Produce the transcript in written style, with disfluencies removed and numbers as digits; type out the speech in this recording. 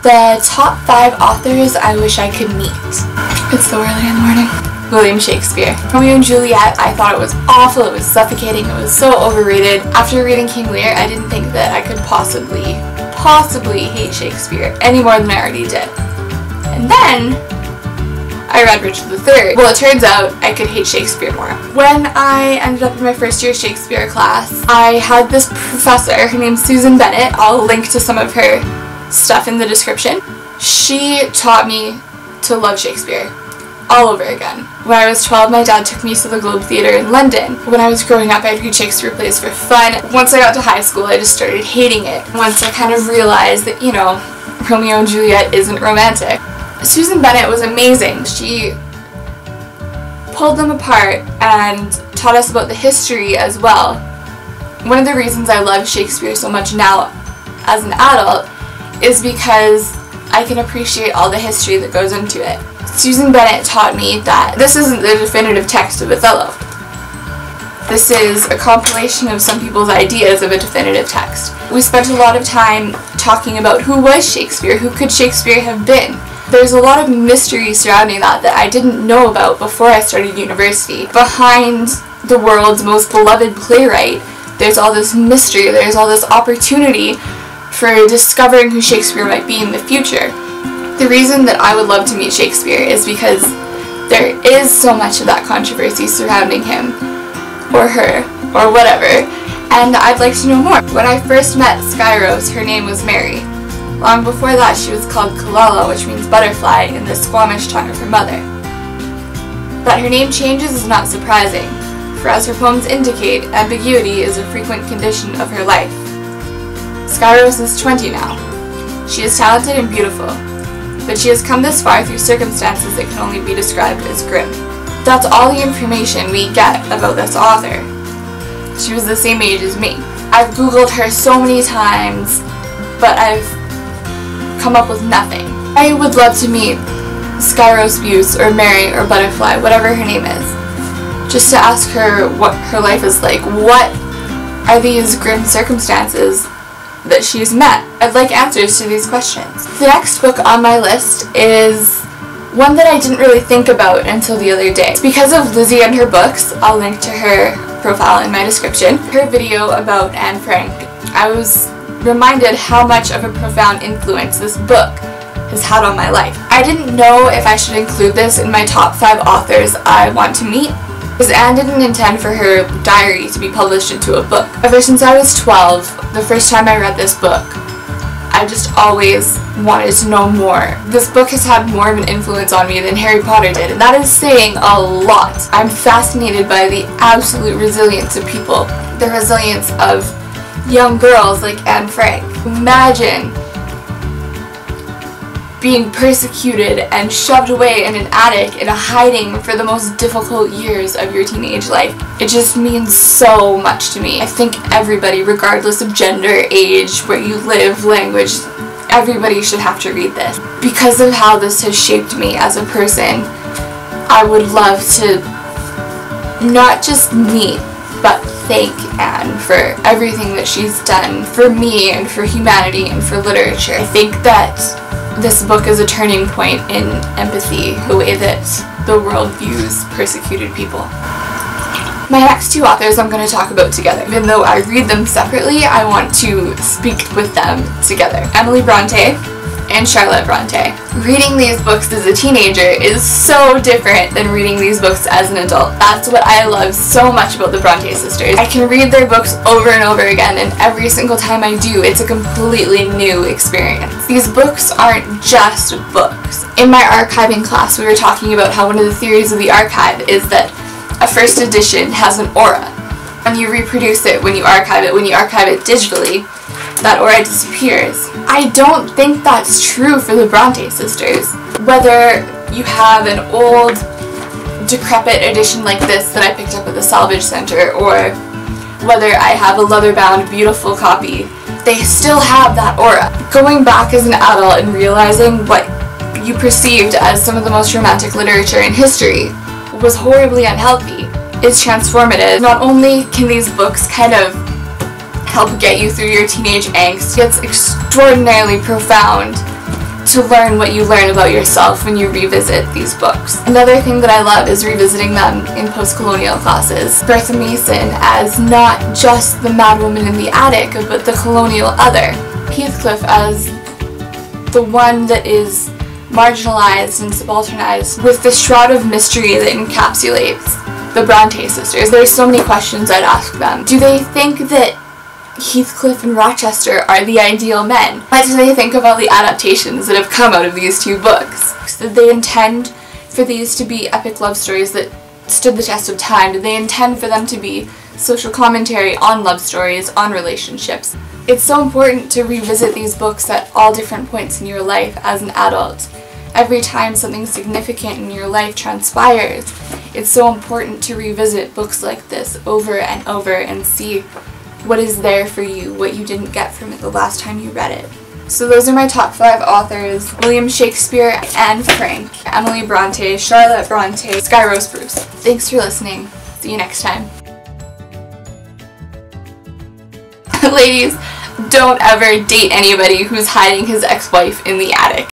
The top 5 authors I wish I could meet. It's so early in the morning. William Shakespeare. Romeo and Juliet, I thought it was awful, it was suffocating, it was so overrated. After reading King Lear, I didn't think that I could possibly hate Shakespeare any more than I already did. And then I read Richard III. Well, it turns out I could hate Shakespeare more. When I ended up in my first year Shakespeare class, I had this professor, her name's Susan Bennett. I'll link to some of her stuff in the description. She taught me to love Shakespeare all over again. When I was 12, my dad took me to the Globe Theatre in London. When I was growing up, I'd read Shakespeare plays for fun. Once I got to high school, I just started hating it. Once I kind of realized that, you know, Romeo and Juliet isn't romantic. Susan Bennett was amazing. She pulled them apart and taught us about the history as well. One of the reasons I love Shakespeare so much now as an adult is because I can appreciate all the history that goes into it. Susan Bennett taught me that this isn't the definitive text of Othello. This is a compilation of some people's ideas of a definitive text. We spent a lot of time talking about who was Shakespeare, who could Shakespeare have been. There's a lot of mystery surrounding that I didn't know about before I started university. Behind the world's most beloved playwright, there's all this mystery, there's all this opportunity for discovering who Shakespeare might be in the future. The reason that I would love to meet Shakespeare is because there is so much of that controversy surrounding him, or her, or whatever, and I'd like to know more. When I first met Skyros, her name was Mary. Long before that, she was called Kalala, which means butterfly in the Squamish tongue of her mother. That her name changes is not surprising, for as her poems indicate, ambiguity is a frequent condition of her life. Skyros is 20 now. She is talented and beautiful, but she has come this far through circumstances that can only be described as grim. That's all the information we get about this author. She was the same age as me. I've googled her so many times, but I've come up with nothing. I would love to meet Skyros Buse or Mary or Butterfly, whatever her name is, just to ask her what her life is like. What are these grim circumstances that she's met? I'd like answers to these questions. The next book on my list is one that I didn't really think about until the other day. It's because of Lizzie and her books. I'll link to her profile in my description. Her video about Anne Frank. I was reminded how much of a profound influence this book has had on my life. I didn't know if I should include this in my top 5 authors I want to meet, because Anne didn't intend for her diary to be published into a book. Ever since I was 12, the first time I read this book, I just always wanted to know more. This book has had more of an influence on me than Harry Potter did, and that is saying a lot. I'm fascinated by the absolute resilience of people. The resilience of young girls like Anne Frank. Imagine being persecuted and shoved away in an attic in a hiding for the most difficult years of your teenage life. It just means so much to me. I think everybody, regardless of gender, age, where you live, language, everybody should have to read this. Because of how this has shaped me as a person, I would love to not just meet, but thank Anne for everything that she's done for me and for humanity and for literature. I think that this book is a turning point in empathy, the way that the world views persecuted people. My next 2 authors I'm going to talk about together. Even though I read them separately, I want to speak with them together. Emily Bronte and Charlotte Bronte. Reading these books as a teenager is so different than reading these books as an adult. That's what I love so much about the Bronte sisters. I can read their books over and over again, and every single time I do, it's a completely new experience. These books aren't just books. In my archiving class, we were talking about how one of the theories of the archive is that a first edition has an aura. When you reproduce it, when you archive it digitally, that aura disappears. I don't think that's true for the Bronte sisters. Whether you have an old, decrepit edition like this that I picked up at the Salvage Center, or whether I have a leather-bound, beautiful copy, they still have that aura. Going back as an adult and realizing what you perceived as some of the most romantic literature in history was horribly unhealthy is transformative. Not only can these books kind of help get you through your teenage angst, it's extraordinarily profound to learn what you learn about yourself when you revisit these books. Another thing that I love is revisiting them in post-colonial classes. Bertha Mason as not just the mad woman in the attic, but the colonial other. Heathcliff as the one that is marginalized and subalternized, with the shroud of mystery that encapsulates the Bronte sisters. There's so many questions I'd ask them. Do they think that Heathcliff and Rochester are the ideal men? What do they think of all the adaptations that have come out of these two books? Did they intend for these to be epic love stories that stood the test of time? Did they intend for them to be social commentary on love stories, on relationships? It's so important to revisit these books at all different points in your life as an adult. Every time something significant in your life transpires, it's so important to revisit books like this over and over and see what is there for you, what you didn't get from it the last time you read it. So those are my top 5 authors: William Shakespeare, Anne Frank, Emily Bronte, Charlotte Bronte, Sky Rose Bruce. Thanks for listening. See you next time. Ladies, don't ever date anybody who's hiding his ex-wife in the attic.